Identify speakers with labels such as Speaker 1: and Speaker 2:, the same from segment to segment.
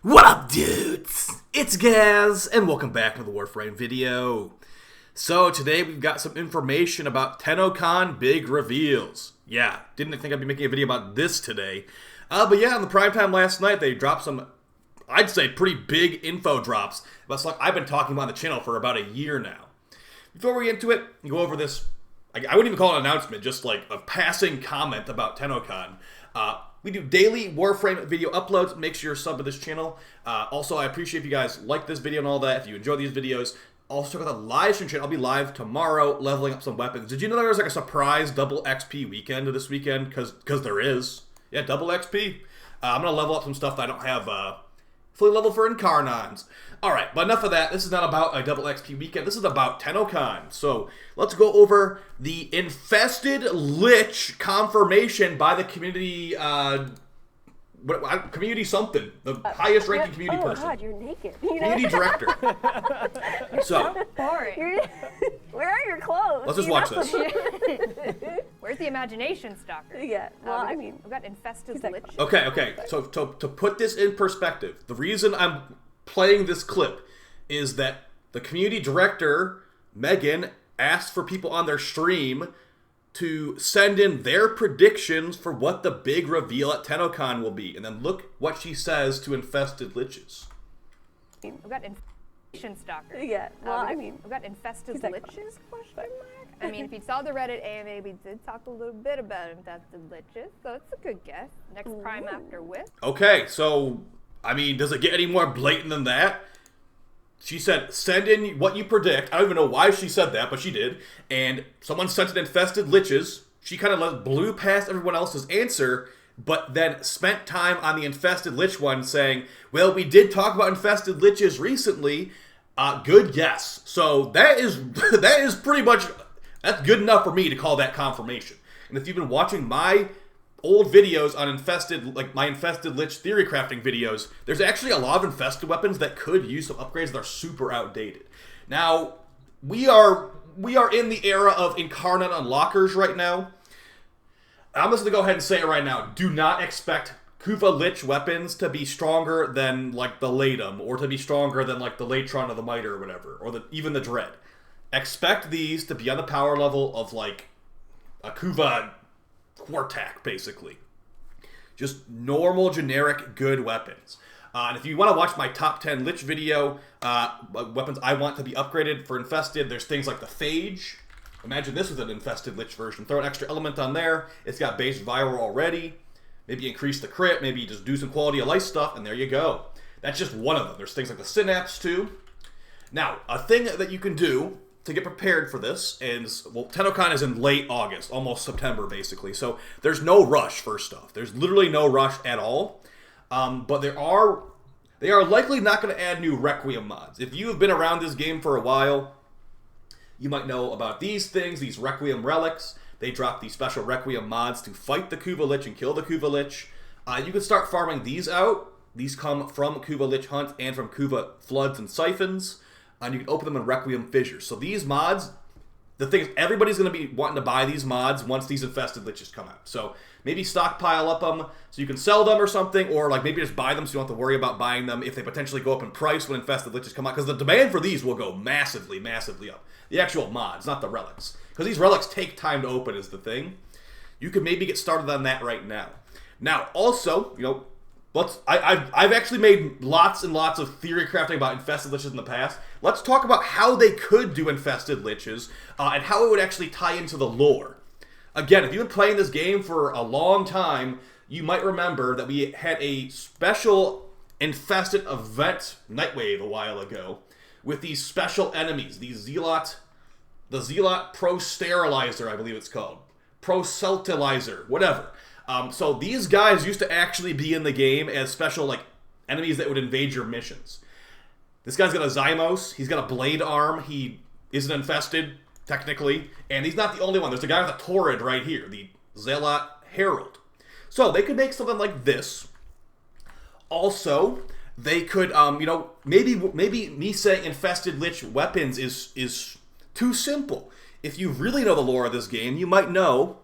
Speaker 1: What up, dudes? It's Gaz, and welcome back to the Warframe video. So today we've got some information about TENNOCON big reveals. Yeah, didn't think I'd be making a video about this today. But yeah, on the prime time last night, they dropped some, I'd say, pretty big info drops about stuff I've been talking about on the channel for about a year now. Before we get into it, and go over this, I wouldn't even call it an announcement, just like a passing comment about TENNOCON. We do daily Warframe video uploads. Make sure you're sub to this channel. Also, I appreciate if you guys like this video and all that. If you enjoy these videos, also check out the live stream channel. I'll be live tomorrow, leveling up some weapons. Did you know there was like a surprise double XP weekend this weekend? Because there is. Yeah, double XP. I'm gonna level up some stuff that I don't have fully leveled for Incarnons. Alright, but enough of that. This is not about a double XP weekend. This is about TENNOCON. So, let's go over the Infested Lich confirmation by the community, community something. The highest ranking community person.
Speaker 2: Oh god, you're naked.
Speaker 1: Community director. So,
Speaker 2: boring. Where are your clothes?
Speaker 1: Let's just watch this.
Speaker 3: Where's the imagination, Stalker?
Speaker 2: Yeah, well, I mean...
Speaker 3: We've got infested lich.
Speaker 1: Okay. So, to put this in perspective, the reason I'm playing this clip is that the community director, Megan, asked for people on their stream to send in their predictions for what the big reveal at TENNOCON will be. And then look what she says to infested liches.
Speaker 3: We've got infestation, Stalker.
Speaker 2: Yeah, well, I mean...
Speaker 3: We've got infested liches, question mark? I mean, if you saw the Reddit AMA, we did talk a little bit about infested liches, so it's a good guess. Next prime after Wisp.
Speaker 1: Okay, so, I mean, does it get any more blatant than that? She said, send in what you predict. I don't even know why she said that, but she did. And someone sent in infested liches. She kind of blew past everyone else's answer, but then spent time on the infested lich one saying, well, we did talk about infested liches recently. Good guess. So that is pretty much, that's good enough for me to call that confirmation. And if you've been watching my old videos on infested, like my infested lich theory crafting videos, there's actually a lot of infested weapons that could use some upgrades that are super outdated. Now, we are in the era of Incarnate unlockers right now. I'm just gonna go ahead and say it right now. Do not expect Kuva Lich weapons to be stronger than like the Latum, or to be stronger than like the Latron or the Miter or whatever, or even the Dread. Expect these to be on the power level of like a Kuva Quartak, basically. Just normal, generic, good weapons. And if you want to watch my top 10 Lich video, weapons I want to be upgraded for Infested, there's things like the Phage. Imagine this with an Infested Lich version. Throw an extra element on there. It's got base viral already. Maybe increase the crit. Maybe just do some quality of life stuff, and there you go. That's just one of them. There's things like the Synapse, too. Now, a thing that you can do to get prepared for this is, well, TENNOCON is in late August, almost September, basically. So there's no rush, first off. There's literally no rush at all. But they are likely not going to add new Requiem mods. If you have been around this game for a while, you might know about these things, these Requiem relics. They drop these special Requiem mods to fight the Kuva Lich and kill the Kuva Lich. You can start farming these out. These come from Kuva Lich Hunt and from Kuva Floods and Siphons. And you can open them in Requiem Fissures. So these mods, the thing is, everybody's going to be wanting to buy these mods once these infested liches come out. So maybe stockpile up them so you can sell them or something, or like maybe just buy them so you don't have to worry about buying them if they potentially go up in price when infested liches come out. Because the demand for these will go massively, massively up. The actual mods, not the relics. Because these relics take time to open is the thing. You could maybe get started on that right now. Now, also, you know, I've actually made lots and lots of theory crafting about infested liches in the past. Let's talk about how they could do infested liches and how it would actually tie into the lore. Again, if you've been playing this game for a long time, you might remember that we had a special infested event Nightwave a while ago with these special enemies, the Zealot Pro-Sterilizer, I believe it's called. Pro-Celtilizer, whatever. So these guys used to actually be in the game as special like enemies that would invade your missions. This guy's got a Zymos, he's got a blade arm, he isn't infested, technically, and he's not the only one. There's a guy with a Torrid right here, the Zealot Herald. So they could make something like this. Also, they could, you know, maybe me saying infested lich weapons is too simple. If you really know the lore of this game, you might know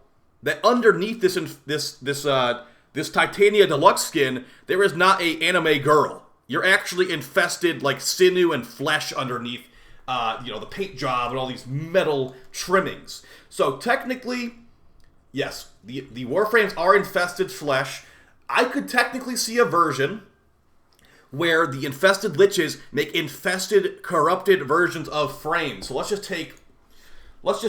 Speaker 1: that underneath this Titania Deluxe skin, there is not a anime girl. you're actually infested like sinew and flesh underneath, the paint job and all these metal trimmings. So technically, yes, the Warframes are infested flesh. I could technically see a version where the infested liches make infested, corrupted versions of frames. So let's just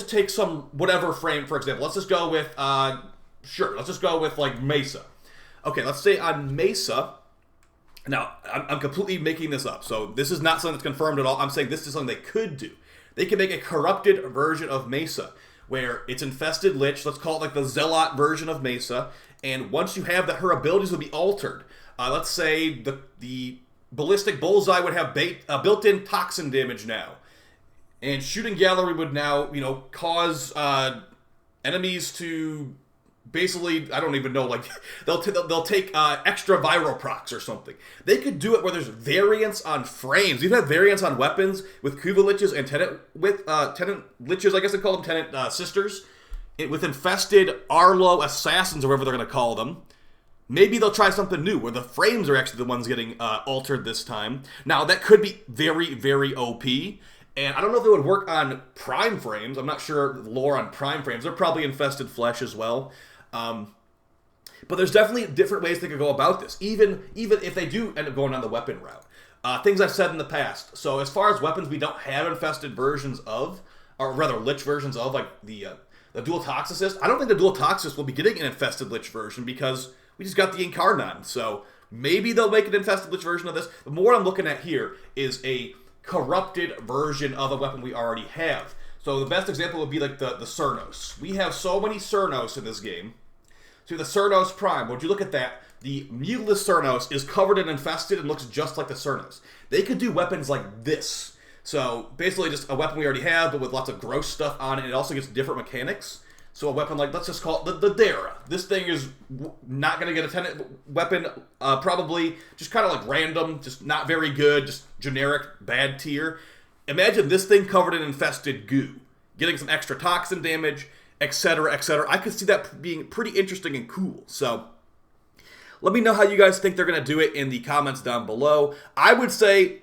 Speaker 1: take some whatever frame, for example. Let's just go with let's just go with like Mesa. Okay, let's say on Mesa. Now, I'm completely making this up, so this is not something that's confirmed at all. I'm saying this is something they could do. They can make a corrupted version of Mesa, where it's infested lich, let's call it like the Zealot version of Mesa, and once you have that, her abilities will be altered. Let's say the Ballistic Bullseye would have built-in toxin damage now, and Shooting Gallery would now, cause enemies to... Basically, I don't even know, like, they'll take extra viral procs or something. They could do it where there's variants on frames. You've had variants on weapons with Kuva Liches and Tenant Liches, I guess they call them Tenant Sisters, with infested Arlo Assassins, or whatever they're going to call them. Maybe they'll try something new, where the frames are actually the ones getting altered this time. Now, that could be very, very OP. And I don't know if it would work on Prime frames. I'm not sure the lore on Prime frames. They're probably infested flesh as well. But there's definitely different ways they could go about this, even if they do end up going on the weapon route. Things I've said in the past. So as far as weapons we don't have infested versions of, or rather lich versions of, like the Dual Toxicist, I don't think the Dual Toxicist will be getting an infested lich version because we just got the Incarnon. So maybe they'll make an infested lich version of this. The more I'm looking at here is a corrupted version of a weapon we already have. So the best example would be like the Cernos. We have so many Cernos in this game. So the Cernos Prime, would you look at that? The Mutalist Cernos is covered in infested and looks just like the Cernos. They could do weapons like this. So basically just a weapon we already have, but with lots of gross stuff on it. It also gets different mechanics. So a weapon like, let's just call it the Dara. This thing is not going to get a tenant weapon, probably just kind of like random, just not very good, just generic, bad tier. Imagine this thing covered in infested goo, getting some extra toxin damage, etc., etc. I could see that being pretty interesting and cool. So let me know how you guys think they're going to do it in the comments down below. I would say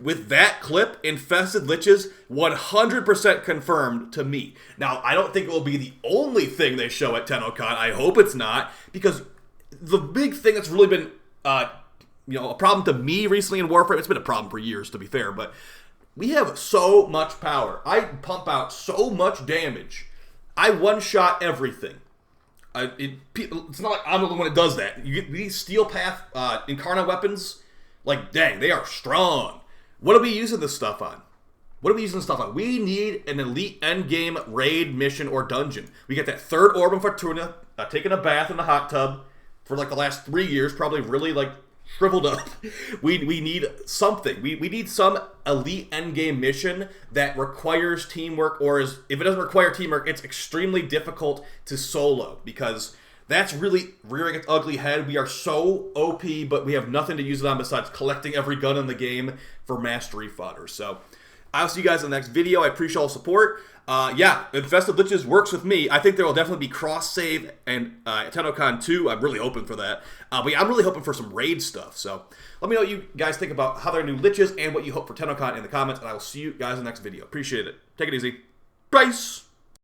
Speaker 1: with that clip, infested liches, 100% confirmed to me. Now, I don't think it will be the only thing they show at TennoCon. I hope it's not, because the big thing that's really been a problem to me recently in Warframe, it's been a problem for years, to be fair, but we have so much power. I pump out so much damage. I one-shot everything. It's not like I'm the only one that does that. These Steel Path Incarna weapons, like, dang, they are strong. What are we using this stuff on? We need an elite endgame raid mission or dungeon. We get that third Orb of Fortuna, taking a bath in the hot tub for like the last 3 years, probably really like shriveled up. We need something. We need some elite endgame mission that requires teamwork, or if it doesn't require teamwork, it's extremely difficult to solo, because that's really rearing its ugly head. We are so OP, but we have nothing to use it on besides collecting every gun in the game for mastery fodder. So I'll see you guys in the next video. I appreciate all the support. Infested Liches works with me. I think there will definitely be cross-save and TennoCon 2. I'm really hoping for that. But yeah, I'm really hoping for some raid stuff. So let me know what you guys think about how they're new liches and what you hope for TennoCon in the comments. And I will see you guys in the next video. Appreciate it. Take it easy. Peace!